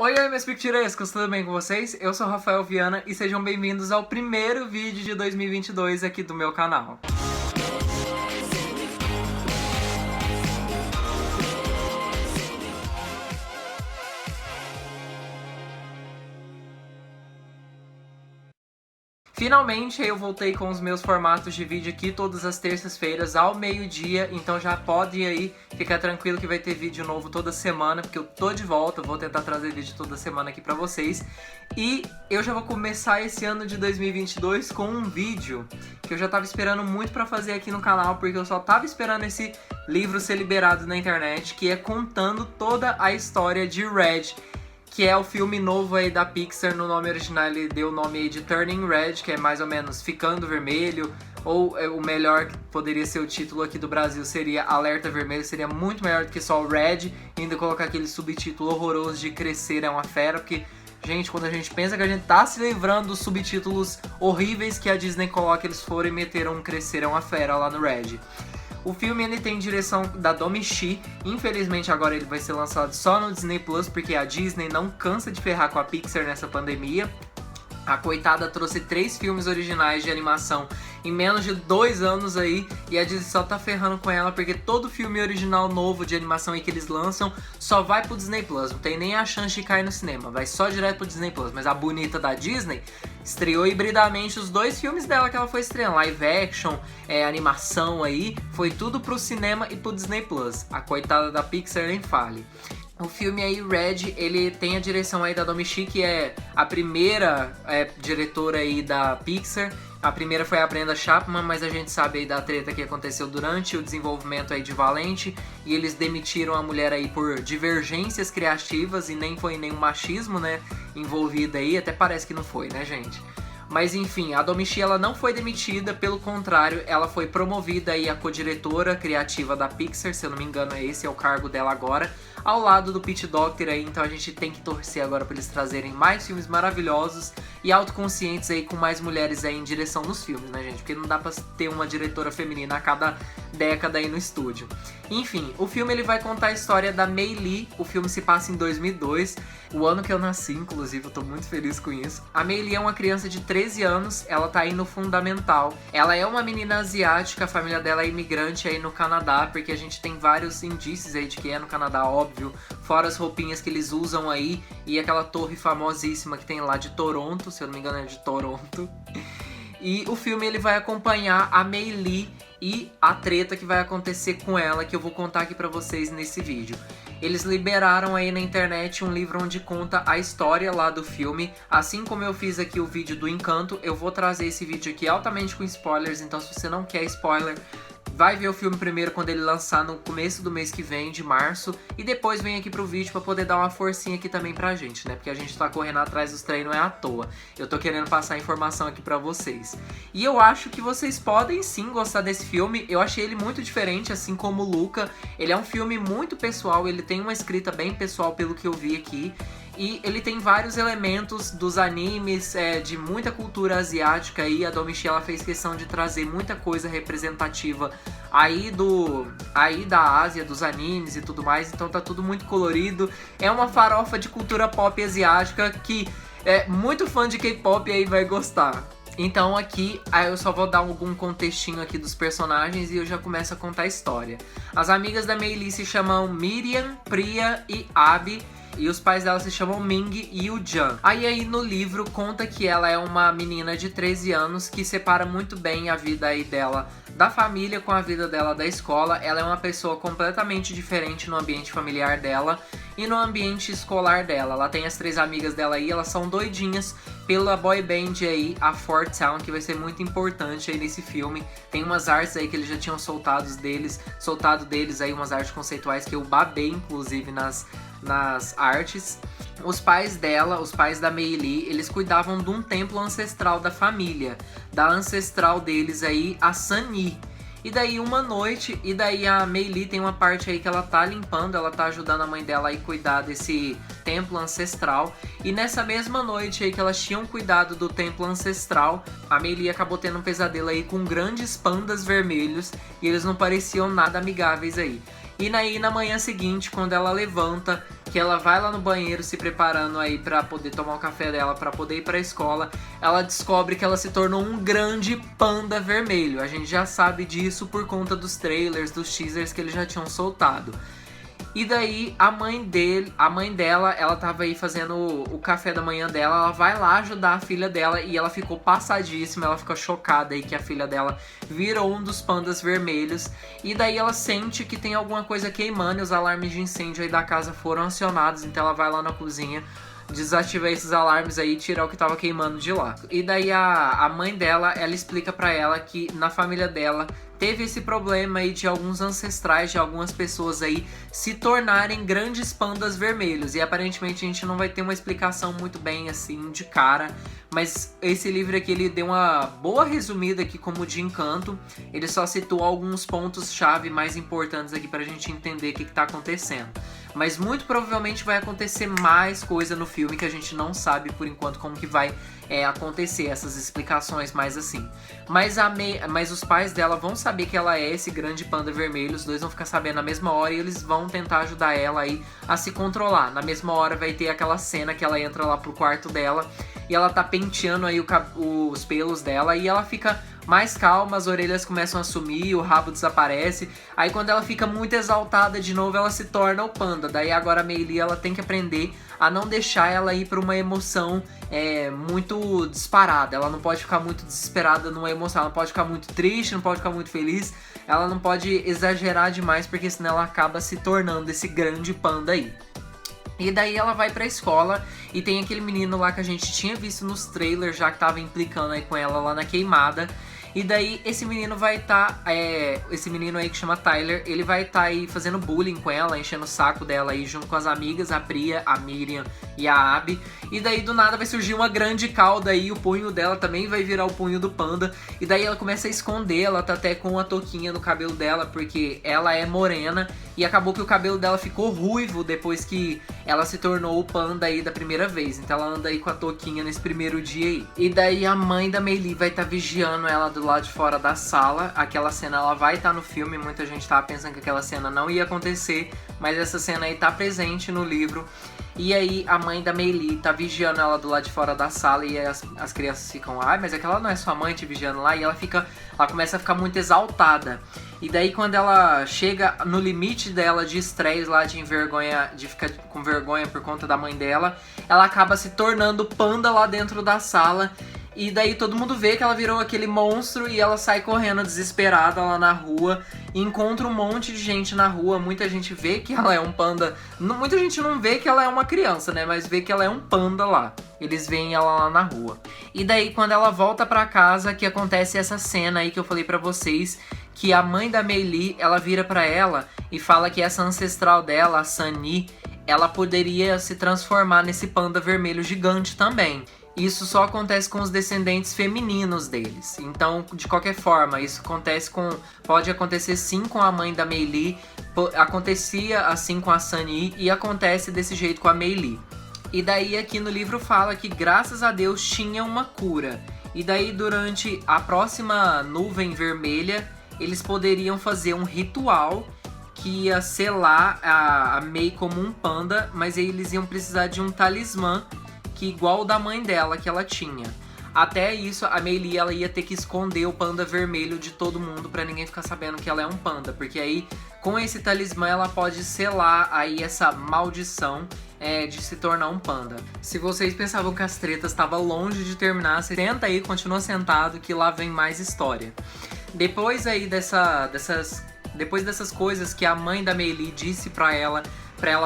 Oi, meus picturescos, tudo bem com vocês? Eu sou o Rafael Viana e sejam bem-vindos ao primeiro vídeo de 2022 aqui do meu canal. Finalmente eu voltei com os meus formatos de vídeo aqui todas as terças-feiras ao meio-dia, então já pode aí ficar tranquilo que vai ter vídeo novo toda semana, porque eu tô de volta, vou tentar trazer vídeo toda semana aqui pra vocês. E eu já vou começar esse ano de 2022 com um vídeo que eu já tava esperando muito pra fazer aqui no canal, porque eu só tava esperando esse livro ser liberado na internet, que é contando toda a história de Red, que é o filme novo aí da Pixar. No nome original ele deu o nome aí de Turning Red, que é mais ou menos Ficando Vermelho, ou o melhor que poderia ser o título aqui do Brasil seria Alerta Vermelho, seria muito melhor do que só o Red, e ainda colocar aquele subtítulo horroroso de Crescer é uma Fera, porque, gente, quando a gente pensa que a gente tá se livrando dos subtítulos horríveis que a Disney coloca, eles foram e meteram um Crescer é uma Fera lá no Red. O filme ele tem direção da Domee Shi, infelizmente agora ele vai ser lançado só no Disney Plus, porque a Disney não cansa de ferrar com a Pixar nessa pandemia. A coitada trouxe 3 filmes originais de animação em menos de 2 anos aí, e a Disney só tá ferrando com ela porque todo filme original novo de animação aí que eles lançam só vai pro Disney Plus, não tem nem a chance de cair no cinema, vai só direto pro Disney Plus. Mas a bonita da Disney estreou hibridamente os 2 filmes dela que ela foi estreando, live action, animação aí, foi tudo pro cinema e pro Disney Plus. A coitada da Pixar nem fale. O filme aí, Red, ele tem a direção aí da Domee Shi, que é a primeira diretora aí da Pixar. A primeira foi a Brenda Chapman, mas a gente sabe aí da treta que aconteceu durante o desenvolvimento aí de Valente, e eles demitiram a mulher aí por divergências criativas, e nem foi nenhum machismo, né, envolvido aí, até parece que não foi, né, gente? Mas enfim, a Domee Shi ela não foi demitida, pelo contrário, ela foi promovida aí a co-diretora criativa da Pixar, se eu não me engano esse é o cargo dela agora, ao lado do Pete Docter aí, então a gente tem que torcer agora para eles trazerem mais filmes maravilhosos e autoconscientes aí, com mais mulheres aí em direção nos filmes, né, gente? Porque não dá pra ter uma diretora feminina a cada década aí no estúdio. Enfim, o filme ele vai contar a história da Mei Lee, o filme se passa em 2002, o ano que eu nasci, inclusive, eu tô muito feliz com isso. A Mei Lee é uma criança de 13 anos, ela tá aí no fundamental. Ela é uma menina asiática, a família dela é imigrante aí no Canadá, porque a gente tem vários indícios aí de que é no Canadá, óbvio, fora as roupinhas que eles usam aí, e aquela torre famosíssima que tem lá de Toronto, se eu não me engano é de Toronto. E o filme ele vai acompanhar a Mei Lee e a treta que vai acontecer com ela, que eu vou contar aqui pra vocês nesse vídeo. Eles liberaram aí na internet um livro onde conta a história lá do filme. Assim como eu fiz aqui o vídeo do Encanto, eu vou trazer esse vídeo aqui altamente com spoilers, então se você não quer spoiler, vai ver o filme primeiro quando ele lançar no começo do mês que vem, de março, e depois vem aqui pro vídeo pra poder dar uma forcinha aqui também pra gente, né? Porque a gente tá correndo atrás dos trem, não é à toa. Eu tô querendo passar informação aqui pra vocês. E eu acho que vocês podem sim gostar desse filme. Eu achei ele muito diferente, assim como o Luca. Ele é um filme muito pessoal, ele tem uma escrita bem pessoal pelo que eu vi aqui. E ele tem vários elementos dos animes, de muita cultura asiática aí. A Domee Shi ela fez questão de trazer muita coisa representativa aí da Ásia, dos animes e tudo mais. Então tá tudo muito colorido. É uma farofa de cultura pop asiática que muito fã de K-pop aí vai gostar. Então aqui eu só vou dar algum contextinho aqui dos personagens e eu já começo a contar a história. As amigas da Mei Lee se chamam Miriam, Priya e Abby. E os pais dela se chamam Ming e o Jan. Aí no livro conta que ela é uma menina de 13 anos que separa muito bem a vida aí dela da família com a vida dela da escola. Ela é uma pessoa completamente diferente no ambiente familiar dela e no ambiente escolar dela. Ela tem as 3 amigas dela aí, elas são doidinhas pela boy band aí, a Four Town, que vai ser muito importante aí nesse filme. Tem umas artes aí que eles já tinham soltado deles aí, umas artes conceituais que eu babei inclusive nas artes. Os pais dela, os pais da Mei Lee, eles cuidavam de um templo ancestral da família, da ancestral deles aí, a Sunny. E daí uma noite, a Mei Lee tem uma parte aí que ela tá limpando, ela tá ajudando a mãe dela a cuidar desse templo ancestral. E nessa mesma noite aí que elas tinham cuidado do templo ancestral, a Mei Lee acabou tendo um pesadelo aí com grandes pandas vermelhos e eles não pareciam nada amigáveis aí. E aí na manhã seguinte, quando ela levanta, que ela vai lá no banheiro se preparando aí pra poder tomar o café dela, pra poder ir pra escola, ela descobre que ela se tornou um grande panda vermelho. A gente já sabe disso por conta dos trailers, dos teasers que eles já tinham soltado. E daí a mãe dela, ela tava aí fazendo o café da manhã dela, ela vai lá ajudar a filha dela e ela ficou passadíssima, ela ficou chocada aí que a filha dela virou um dos pandas vermelhos. E daí ela sente que tem alguma coisa queimando e os alarmes de incêndio aí da casa foram acionados, então ela vai lá na cozinha, desativa esses alarmes aí e tirar o que tava queimando de lá. E daí a mãe dela, ela explica pra ela que na família dela teve esse problema aí de alguns ancestrais, de algumas pessoas aí se tornarem grandes pandas vermelhos. E aparentemente a gente não vai ter uma explicação muito bem assim de cara, mas esse livro aqui ele deu uma boa resumida aqui como de Encanto. Ele só citou alguns pontos-chave mais importantes aqui pra gente entender o que tá acontecendo. Mas muito provavelmente vai acontecer mais coisa no filme que a gente não sabe por enquanto como que vai acontecer, essas explicações mais assim. Mas os pais dela vão saber que ela é esse grande panda vermelho, os dois vão ficar sabendo na mesma hora e eles vão tentar ajudar ela aí a se controlar. Na mesma hora vai ter aquela cena que ela entra lá pro quarto dela e ela tá penteando aí os pelos dela e ela fica mais calma, as orelhas começam a sumir, o rabo desaparece. Aí quando ela fica muito exaltada de novo, ela se torna o panda. Daí agora a Mei Lee, ela tem que aprender a não deixar ela ir para uma emoção muito disparada. Ela não pode ficar muito desesperada numa emoção, ela não pode ficar muito triste, não pode ficar muito feliz. Ela não pode exagerar demais, porque senão ela acaba se tornando esse grande panda aí. E daí ela vai pra escola e tem aquele menino lá que a gente tinha visto nos trailers, já que tava implicando aí com ela lá na queimada. E daí esse menino vai estar, esse menino aí que chama Tyler, ele vai estar aí fazendo bullying com ela, enchendo o saco dela aí junto com as amigas, a Priya, a Miriam e a Abby. E daí do nada vai surgir uma grande cauda aí, o punho dela também vai virar o punho do panda. E daí ela começa a esconder, ela tá até com uma touquinha no cabelo dela, porque ela é morena. E acabou que o cabelo dela ficou ruivo depois que ela se tornou o panda aí da primeira vez. Então ela anda aí com a touquinha nesse primeiro dia aí. E daí a mãe da Mei Lee vai estar vigiando ela do lado de fora da sala. Aquela cena ela vai estar no filme, muita gente tava pensando que aquela cena não ia acontecer, mas essa cena aí tá presente no livro. E aí a mãe da Mei Lee tá vigiando ela do lado de fora da sala e as crianças ficam, mas aquela não é sua mãe te vigiando lá, e ela começa a ficar muito exaltada. E daí quando ela chega no limite dela de estresse lá, de ficar com vergonha por conta da mãe dela, ela acaba se tornando panda lá dentro da sala. E daí todo mundo vê que ela virou aquele monstro e ela sai correndo desesperada lá na rua. E encontra um monte de gente na rua. Muita gente vê que ela é um panda. Muita gente não vê que ela é uma criança, né? Mas vê que ela é um panda lá. Eles veem ela lá na rua. E daí quando ela volta pra casa, que acontece essa cena aí que eu falei pra vocês, que a mãe da Mei Lee, ela vira pra ela e fala que essa ancestral dela, a Sunny, ela poderia se transformar nesse panda vermelho gigante também. Isso só acontece com os descendentes femininos deles. Então, de qualquer forma, isso pode acontecer sim com a mãe da Mei Lee, acontecia assim com a Sunny e acontece desse jeito com a Mei Lee. E daí aqui no livro fala que graças a Deus tinha uma cura. E daí durante a próxima nuvem vermelha, eles poderiam fazer um ritual que ia selar a Mei como um panda, mas aí eles iam precisar de um talismã que igual o da mãe dela que ela tinha. Até isso, a Mei Lee, ela ia ter que esconder o panda vermelho de todo mundo pra ninguém ficar sabendo que ela é um panda, porque aí com esse talismã ela pode selar aí essa maldição de se tornar um panda. Se vocês pensavam que as tretas estavam longe de terminar, senta aí, continua sentado que lá vem mais história. Depois aí depois dessas coisas que a mãe da Mei Lee disse pra ela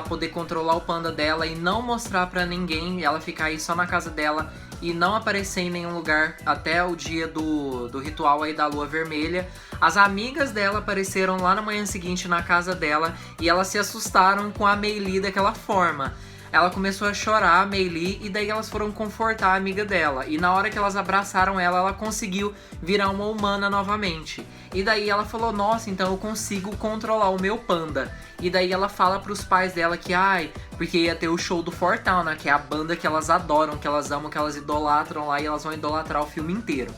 poder controlar o panda dela e não mostrar pra ninguém, ela ficar aí só na casa dela e não aparecer em nenhum lugar até o dia do ritual aí da lua vermelha. As amigas dela apareceram lá na manhã seguinte na casa dela e elas se assustaram com a Mei Lee daquela forma. Ela começou a chorar, a Mei Lee, e daí elas foram confortar a amiga dela. E na hora que elas abraçaram ela, ela conseguiu virar uma humana novamente. E daí ela falou, nossa, então eu consigo controlar o meu panda. E daí ela fala pros pais dela que, porque ia ter o show do Four Town, né, que é a banda que elas adoram, que elas amam, que elas idolatram lá, e elas vão idolatrar o filme inteiro.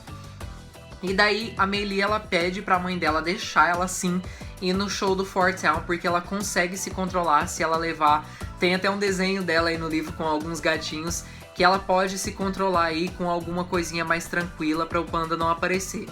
E daí a Mei Lee, ela pede pra mãe dela deixar ela sim ir no show do Four Town, porque ela consegue se controlar se ela levar Tem até um desenho dela aí no livro com alguns gatinhos que ela pode se controlar aí com alguma coisinha mais tranquila para o panda não aparecer.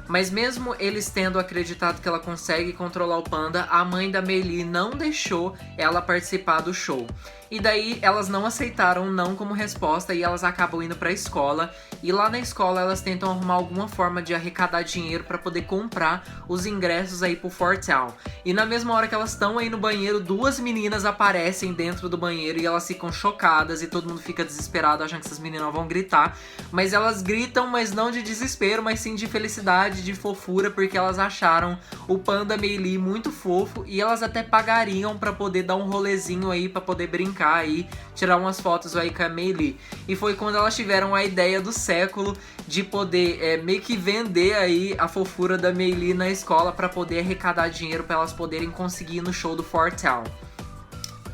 Mas mesmo eles tendo acreditado que ela consegue controlar o panda, a mãe da Mei-Li não deixou ela participar do show. E daí elas não aceitaram não como resposta e elas acabam indo pra escola. E lá na escola elas tentam arrumar alguma forma de arrecadar dinheiro pra poder comprar os ingressos aí pro Four Town. E na mesma hora que elas estão aí no banheiro, duas meninas aparecem dentro do banheiro e elas ficam chocadas e todo mundo fica desesperado achando que essas meninas vão gritar. Mas elas gritam, mas não de desespero, mas sim de felicidade, de fofura, porque elas acharam o panda Mei-Li muito fofo e elas até pagariam pra poder dar um rolezinho aí, pra poder brincar aí, tirar umas fotos aí com a Mei-Li. E foi quando elas tiveram a ideia do século de poder meio que vender aí a fofura da Mei-Li na escola pra poder arrecadar dinheiro pra elas poderem conseguir ir no show do Four Town.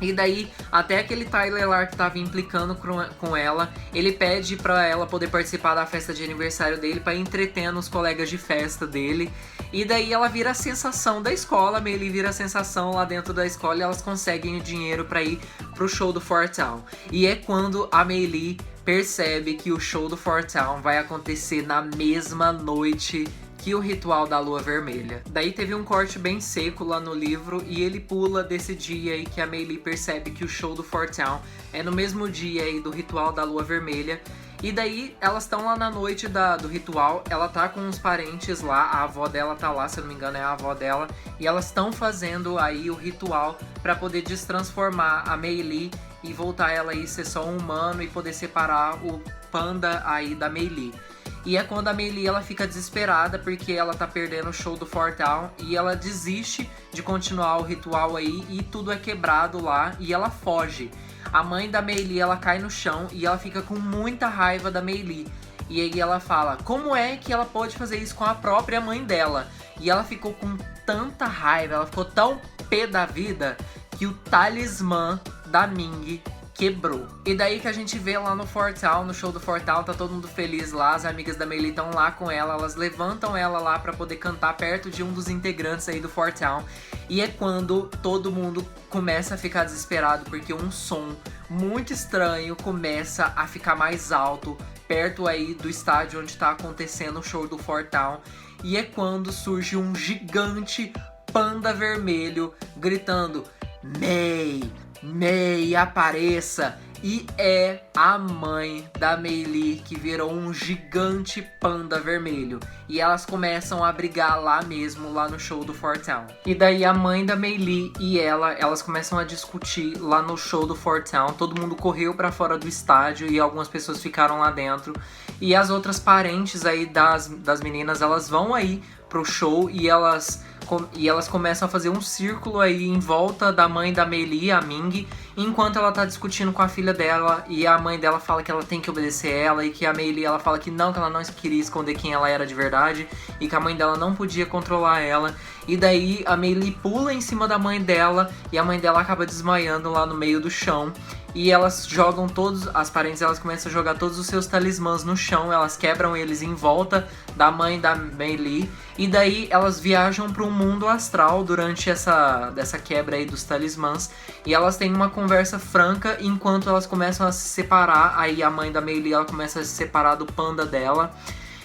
E daí, até aquele Tyler lá que tava implicando com ela, ele pede pra ela poder participar da festa de aniversário dele pra ir entretendo os colegas de festa dele. E daí ela vira a sensação da escola, a Mei-Li vira a sensação lá dentro da escola e elas conseguem o dinheiro pra ir pro show do Four Town. E é quando a Mei-Li percebe que o show do Four Town vai acontecer na mesma noite que o ritual da lua vermelha. Daí teve um corte bem seco lá no livro e ele pula desse dia aí que a Mei-Li percebe que o show do Four Town é no mesmo dia aí do ritual da lua vermelha. E daí elas estão lá na noite do ritual, ela tá com uns parentes lá, a avó dela tá lá, se eu não me engano é a avó dela, e elas estão fazendo aí o ritual pra poder destransformar a Mei-Li e voltar ela aí ser só um humano e poder separar o panda aí da Mei-Li. E é quando a Mei-Li ela fica desesperada porque ela tá perdendo o show do Four Town e ela desiste de continuar o ritual aí e tudo é quebrado lá e ela foge. A mãe da Mei-Li ela cai no chão e ela fica com muita raiva da Mei-Li. E aí ela fala, como é que ela pode fazer isso com a própria mãe dela? E ela ficou com tanta raiva, ela ficou tão pé da vida que o talismã da Ming quebrou. E daí que a gente vê lá no Four Town, no show do Four Town, tá todo mundo feliz lá, as amigas da Mei-Li estão lá com ela, elas levantam ela lá pra poder cantar perto de um dos integrantes aí do Four Town. E é quando todo mundo começa a ficar desesperado, porque um som muito estranho começa a ficar mais alto, perto aí do estádio onde tá acontecendo o show do Four Town. E é quando surge um gigante panda vermelho gritando, Mei! Mei, apareça! E é a mãe da Mei-Li que virou um gigante panda vermelho. E elas começam a brigar lá mesmo, lá no show do Four Town. E daí a mãe da Mei-Li e elas começam a discutir lá no show do Four Town. Todo mundo correu pra fora do estádio e algumas pessoas ficaram lá dentro. E as outras parentes aí das meninas, elas vão aí pro show e elas começam a fazer um círculo aí em volta da mãe da Mei-Li, a Ming, enquanto ela tá discutindo com a filha dela e a mãe dela fala que ela tem que obedecer ela e que a Mei-Li ela fala que ela não queria esconder quem ela era de verdade e que a mãe dela não podia controlar ela. E daí a Mei-Li pula em cima da mãe dela e a mãe dela acaba desmaiando lá no meio do chão. E elas jogam as parentes elas começam a jogar todos os seus talismãs no chão, elas quebram eles em volta da mãe da Mei-Li. E daí elas viajam para um mundo astral durante dessa quebra aí dos talismãs. E elas têm uma conversa franca enquanto elas começam a se separar. Aí a mãe da Mei-Li ela começa a se separar do panda dela.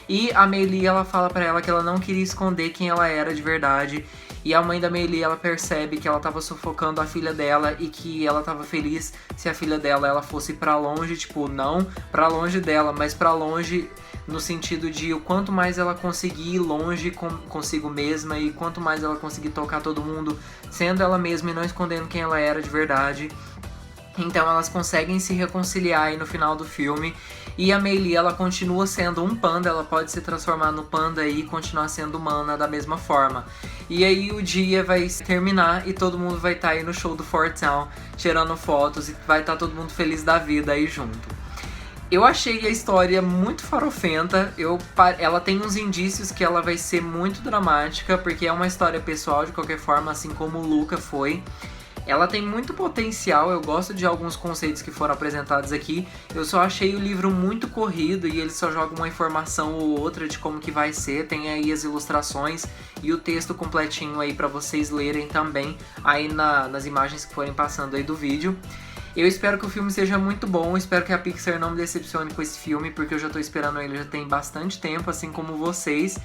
E a Mei-Li ela fala pra ela que ela não queria esconder quem ela era de verdade. E a mãe da Mei-Li ela percebe que ela tava sufocando a filha dela e que ela tava feliz se a filha dela ela fosse pra longe, tipo, não pra longe dela, mas pra longe no sentido de o quanto mais ela conseguir ir longe consigo mesma e quanto mais ela conseguir tocar todo mundo sendo ela mesma e não escondendo quem ela era de verdade. Então elas conseguem se reconciliar aí no final do filme. E a Mei-Li, ela continua sendo um panda, ela pode se transformar no panda e continuar sendo humana da mesma forma. E aí o dia vai terminar e todo mundo vai estar aí no show do Four Town, tirando fotos e vai estar todo mundo feliz da vida aí junto. Eu achei a história muito farofenta, ela tem uns indícios que ela vai ser muito dramática, porque é uma história pessoal de qualquer forma, assim como o Luca foi. Ela tem muito potencial, eu gosto de alguns conceitos que foram apresentados aqui. Eu só achei o livro muito corrido e ele só joga uma informação ou outra de como que vai ser. Tem aí as ilustrações e o texto completinho aí pra vocês lerem também aí nas imagens que forem passando aí do vídeo. Eu espero que o filme seja muito bom, espero que a Pixar não me decepcione com esse filme, porque eu já tô esperando ele já tem bastante tempo, assim como vocês.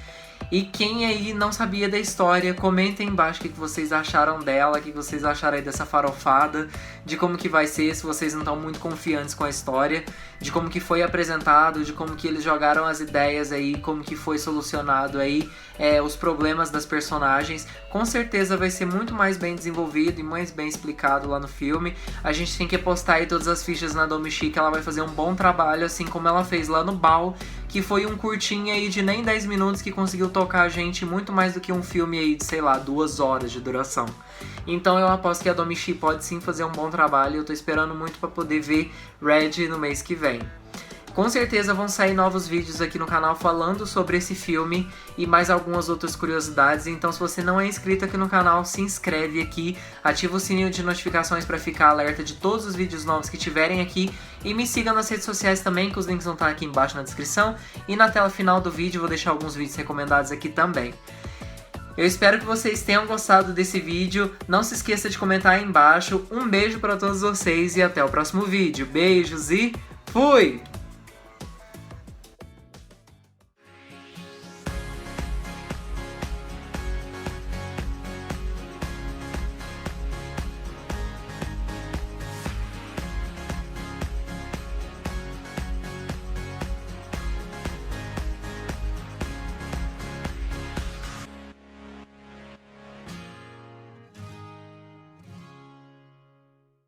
E quem aí não sabia da história, comentem aí embaixo o que vocês acharam dela, o que vocês acharam aí dessa farofada, de como que vai ser, se vocês não estão muito confiantes com a história, de como que foi apresentado, de como que eles jogaram as ideias aí, como que foi solucionado aí os problemas das personagens. Com certeza vai ser muito mais bem desenvolvido e mais bem explicado lá no filme. A gente tem que apostar aí todas as fichas na Domee-Shi, que ela vai fazer um bom trabalho, assim como ela fez lá no Bao, que foi um curtinho aí de nem 10 minutos que conseguiu tocar a gente muito mais do que um filme aí de, sei lá, 2 horas de duração. Então eu aposto que a Domee-Shi pode sim fazer um bom trabalho e eu tô esperando muito pra poder ver Red no mês que vem. Com certeza vão sair novos vídeos aqui no canal falando sobre esse filme e mais algumas outras curiosidades, então se você não é inscrito aqui no canal, se inscreve aqui, ativa o sininho de notificações para ficar alerta de todos os vídeos novos que tiverem aqui e me siga nas redes sociais também, que os links vão estar aqui embaixo na descrição e na tela final do vídeo vou deixar alguns vídeos recomendados aqui também. Eu espero que vocês tenham gostado desse vídeo, não se esqueça de comentar aí embaixo, um beijo para todos vocês e até o próximo vídeo, beijos e fui!